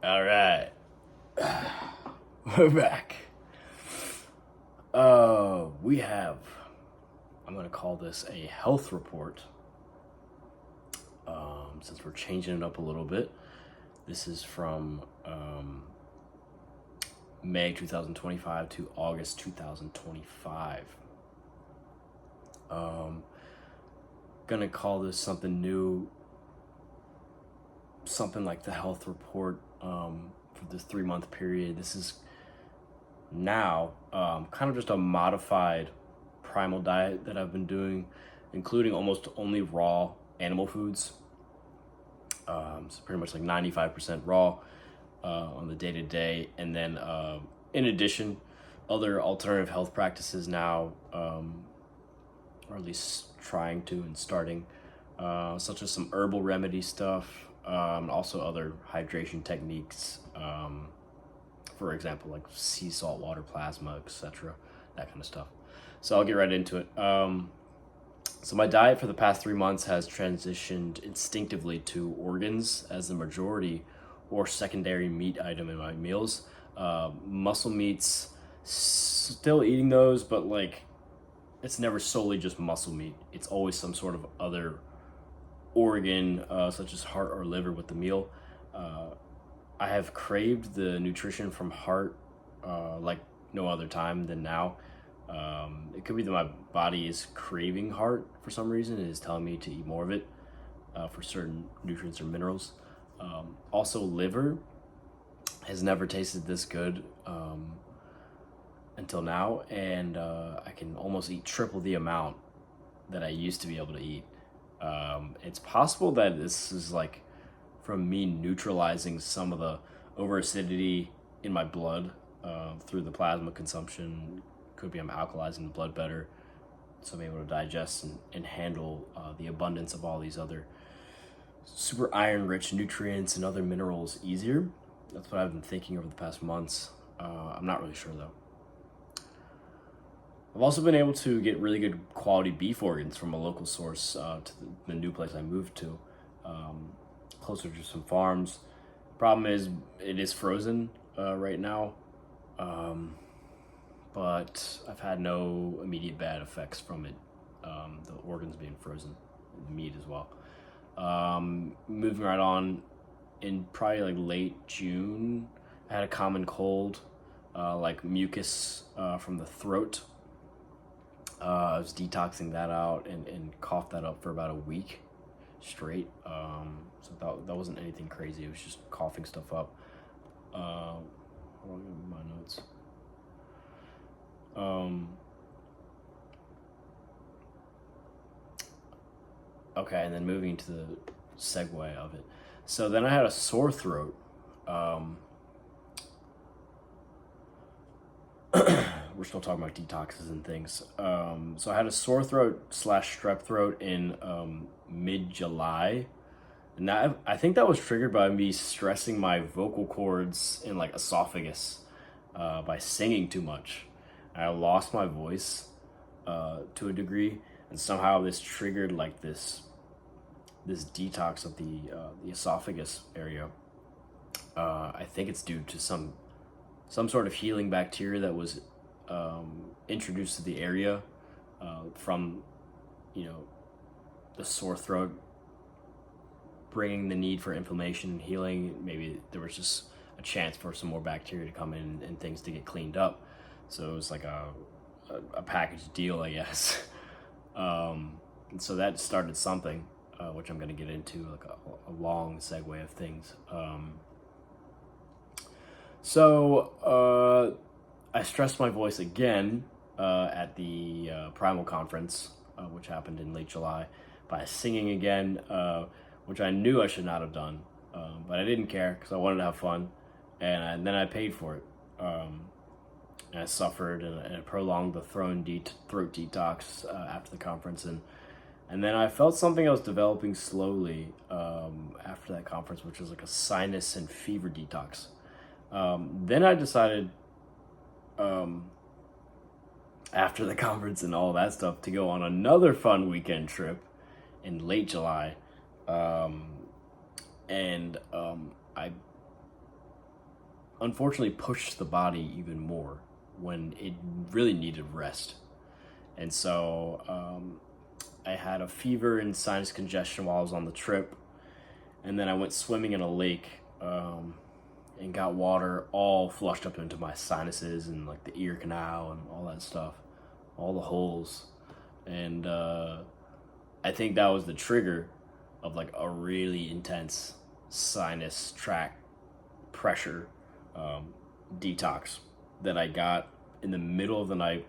All right, we're back. We have. I'm gonna call this a health report. Since we're changing it up a little bit, this is from May 2025 to August 2025. Gonna call this something new, something like the health report for this 3 month period. This is now kind of just a modified primal diet that I've been doing, including almost only raw animal foods. So pretty much like 95% raw on the day to day, and then in addition, other alternative health practices now, or at least trying to and starting, such as some herbal remedy stuff, also other hydration techniques. For example, like sea salt water plasma, etc., that kind of stuff. So I'll get right into it. So my diet for the past 3 months has transitioned instinctively to organs as the majority or secondary meat item in my meals. Muscle meats, still eating those, but like it's never solely just muscle meat. It's always some sort of other organ, such as heart or liver, with the meal. I have craved the nutrition from heart like no other time than now. It could be that my body is craving heart for some reason. It is telling me to eat more of it for certain nutrients or minerals. Also, liver has never tasted this good until now, and I can almost eat triple the amount that I used to be able to eat. It's possible that this is like from me neutralizing some of the over acidity in my blood through the plasma consumption. Could be I'm alkalizing the blood better, so I'm able to digest and handle the abundance of all these other super iron rich nutrients and other minerals easier. That's what I've been thinking over the past months. I'm not really sure though. I've also been able to get really good quality beef organs from a local source to the new place I moved to, closer to some farms. Problem is, it is frozen right now, but I've had no immediate bad effects from it. The organs being frozen, the meat as well. Moving right on, in probably like late June, I had a common cold, like mucus from the throat. I was detoxing that out and coughed that up for about a week straight. So that wasn't anything crazy. It was just coughing stuff up. Hold on, my notes. Okay, and then moving to the segue of it. So then I had a sore throat. We're still talking about detoxes and things. So I had a sore throat / strep throat in mid-July. And I think that was triggered by me stressing my vocal cords and like esophagus by singing too much. I lost my voice to a degree, and somehow this triggered like this detox of the esophagus area. I think it's due to some sort of healing bacteria that was introduced to the area from the sore throat, bringing the need for inflammation and healing. Maybe there was just a chance for some more bacteria to come in and things to get cleaned up. So it was like a package deal, I guess. And so that started something, which I'm going to get into, like a long segue of things. So I stressed my voice again at the Primal conference, which happened in late July, by singing again, which I knew I should not have done, but I didn't care because I wanted to have fun, and then I paid for it. And I suffered and I prolonged the throat detox after the conference, and then I felt something else developing slowly after that conference, which was like a sinus and fever detox. Then I decided, after the conference and all that stuff, to go on another fun weekend trip in late July. I unfortunately pushed the body even more when it really needed rest. And so I had a fever and sinus congestion while I was on the trip. And then I went swimming in a lake and got water all flushed up into my sinuses and like the ear canal and all that stuff, all the holes. And I think that was the trigger of like a really intense sinus tract pressure detox that I got in the middle of the night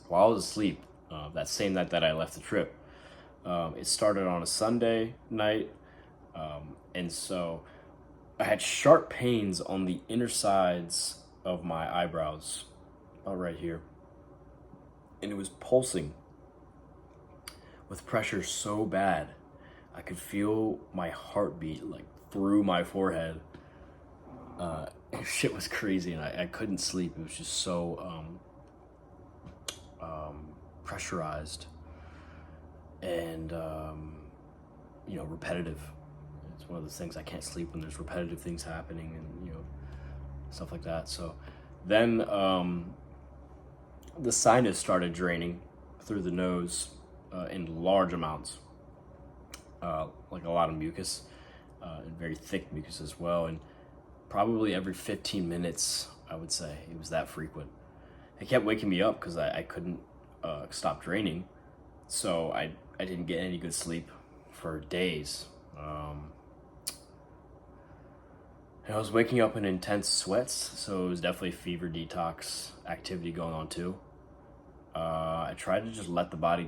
while I was asleep, that same night that I left the trip. It started on a Sunday night, and so I had sharp pains on the inner sides of my eyebrows, about right here, and it was pulsing with pressure so bad I could feel my heartbeat like through my forehead. Shit was crazy, and I couldn't sleep. It was just so pressurized and repetitive. It's one of those things I can't sleep when there's repetitive things happening, and stuff like that. So then the sinus started draining through the nose in large amounts, like a lot of mucus, and very thick mucus as well. And probably every 15 minutes, I would say, it was that frequent. It kept waking me up because I couldn't stop draining. So I didn't get any good sleep for days. And I was waking up in intense sweats, so it was definitely fever detox activity going on too. I tried to just let the body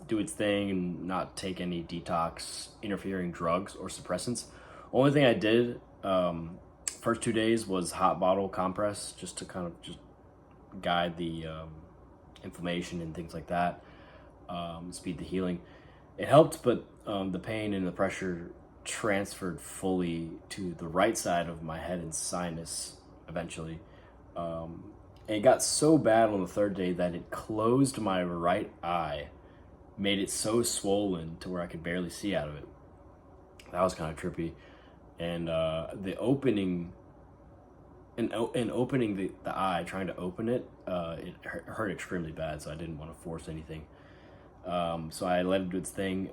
do its thing and not take any detox interfering drugs or suppressants. Only thing I did first 2 days was hot bottle compress, just to kind of just guide the inflammation and things like that, speed the healing. It helped, but the pain and the pressure transferred fully to the right side of my head and sinus eventually. It got so bad on the third day that it closed my right eye, made it so swollen to where I could barely see out of it. That was kind of trippy. And the opening, in opening the eye, trying to open it, it hurt extremely bad, so I didn't want to force anything. So I let it do its thing.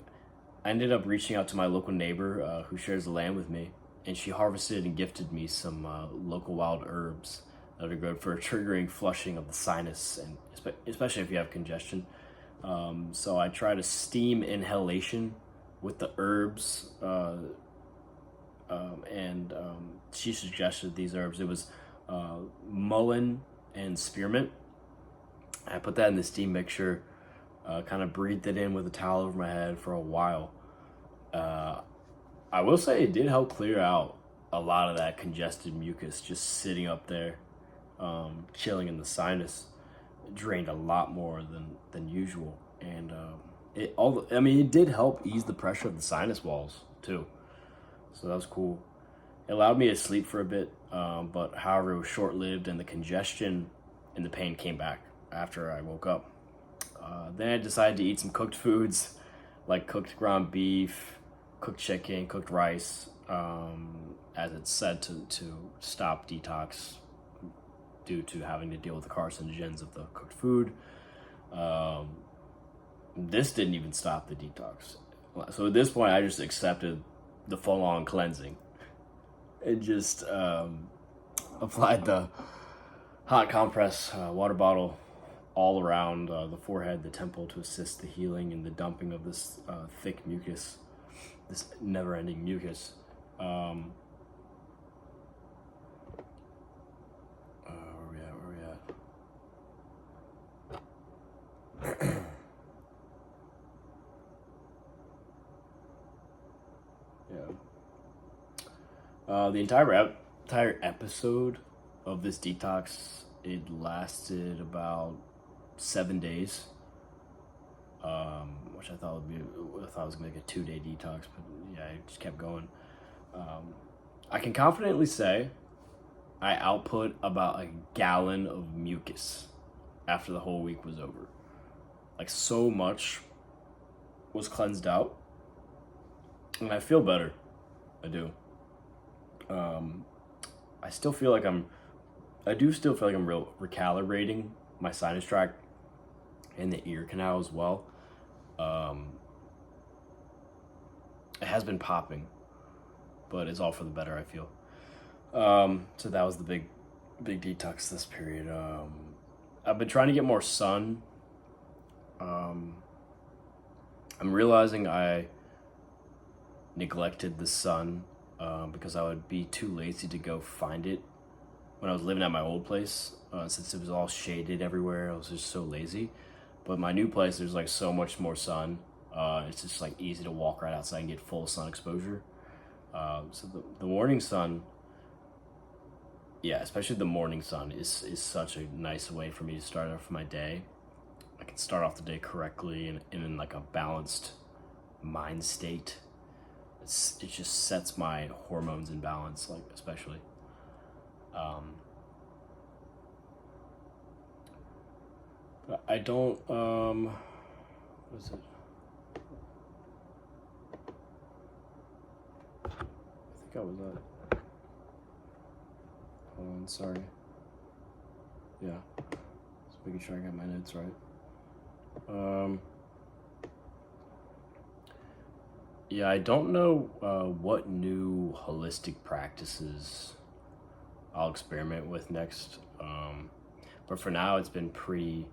I ended up reaching out to my local neighbor who shares the land with me, and she harvested and gifted me some local wild herbs that are good for triggering flushing of the sinus, and especially if you have congestion. So I tried a steam inhalation with the herbs, and she suggested these herbs. It was mullein and spearmint. I put that in the steam mixture, kind of breathed it in with a towel over my head for a while. I will say it did help clear out a lot of that congested mucus just sitting up there, chilling in the sinus. It drained a lot more than usual, and it did help ease the pressure of the sinus walls too. So that was cool. It allowed me to sleep for a bit, but however, it was short-lived, and the congestion and the pain came back after I woke up. Then I decided to eat some cooked foods, like cooked ground beef, cooked chicken, cooked rice, as it's said to stop detox due to having to deal with the carcinogens of the cooked food. This didn't even stop the detox. So at this point, I just accepted the full-on cleansing and just applied the hot compress water bottle all around the forehead, the temple, to assist the healing and the dumping of this thick mucus, this never-ending mucus. Where we at? Yeah. The entire episode of this detox, it lasted about 7 days, which I thought was gonna be like a 2-day detox, but yeah, I just kept going. I can confidently say I output about a gallon of mucus after the whole week was over. Like, so much was cleansed out, and I feel better. I do. I do still feel like I'm recalibrating my sinus tract and the ear canal as well. Um, it has been popping, but it's all for the better, I feel. So that was the big detox this period. I've been trying to get more sun. Um, I'm realizing I neglected the sun because I would be too lazy to go find it when I was living at my old place. Since it was all shaded everywhere, I was just so lazy. But my new place, there's like so much more sun. It's just like easy to walk right outside and get full sun exposure. So the morning sun, yeah, especially the morning sun is such a nice way for me to start off my day. I can start off the day correctly and in like a balanced mind state. It just sets my hormones in balance, like especially. But I don't. What is it? I think I was at. Hold on, sorry. Yeah, just making sure I got my notes right. Yeah, I don't know what new holistic practices I'll experiment with next. But for now, it's been pretty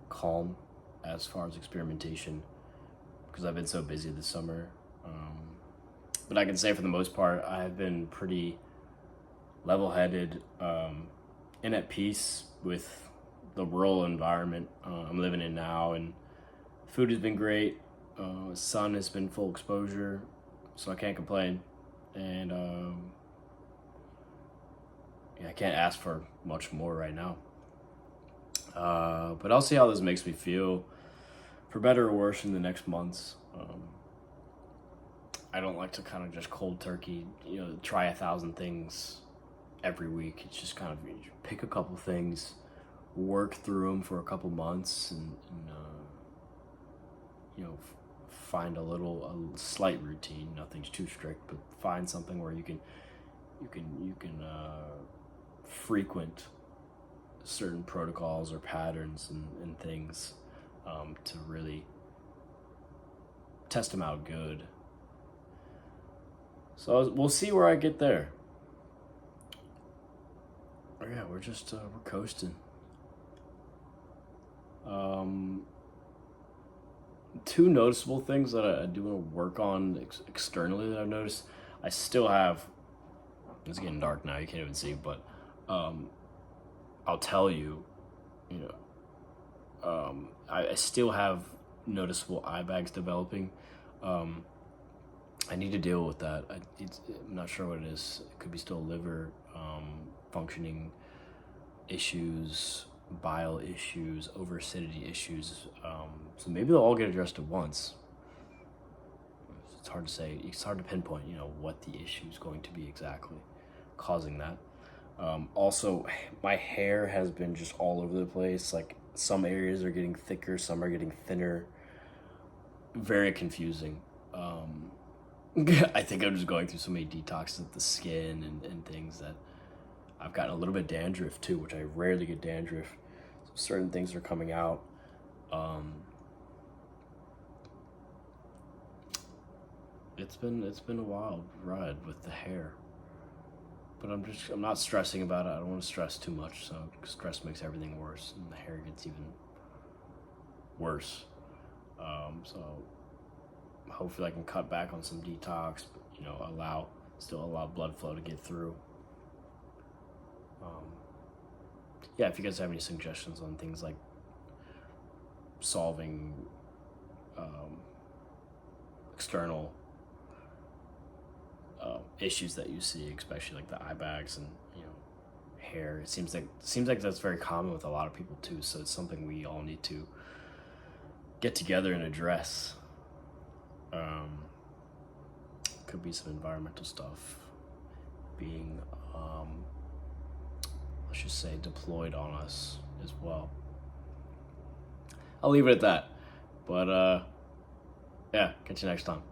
calm as far as experimentation because I've been so busy this summer. But I can say for the most part, I've been pretty level-headed and at peace with the rural environment I'm living in now, and food has been great. Sun has been full exposure, so I can't complain. And yeah, I can't ask for much more right now. But I'll see how this makes me feel, for better or worse, in the next months. I don't like to kind of just cold turkey, try 1,000 things every week. It's just kind of pick a couple things, work through them for a couple months, and find a slight routine. Nothing's too strict, but find something where you can frequent certain protocols or patterns and things to really test them out good. So we'll see where I get there. Yeah, we're just we're coasting. Two noticeable things that I do want to work on externally that I've noticed. I still have. It's getting dark now. You can't even see, but I'll tell you. I still have noticeable eye bags developing. I need to deal with that. I'm not sure what it is. It could be still liver functioning issues, bile issues, over acidity issues. So maybe they'll all get addressed at once. It's hard to say. It's hard to pinpoint, what the issue is going to be exactly causing that. Also, my hair has been just all over the place. Like some areas are getting thicker, some are getting thinner. Very confusing. I think I'm just going through so many detoxes of the skin and things that I've gotten a little bit dandruff too, which I rarely get dandruff. So certain things are coming out. It's been a wild ride with the hair, but I'm not stressing about it. I don't want to stress too much, so stress makes everything worse, and the hair gets even worse. So hopefully I can cut back on some detox, but still allow blood flow to get through. Yeah, if you guys have any suggestions on things like solving external issues that you see, especially like the eye bags and hair, it seems like that's very common with a lot of people too. So it's something we all need to get together and address. Could be some environmental stuff being let's just say deployed on us as well. I'll leave it at that, but yeah, catch you next time.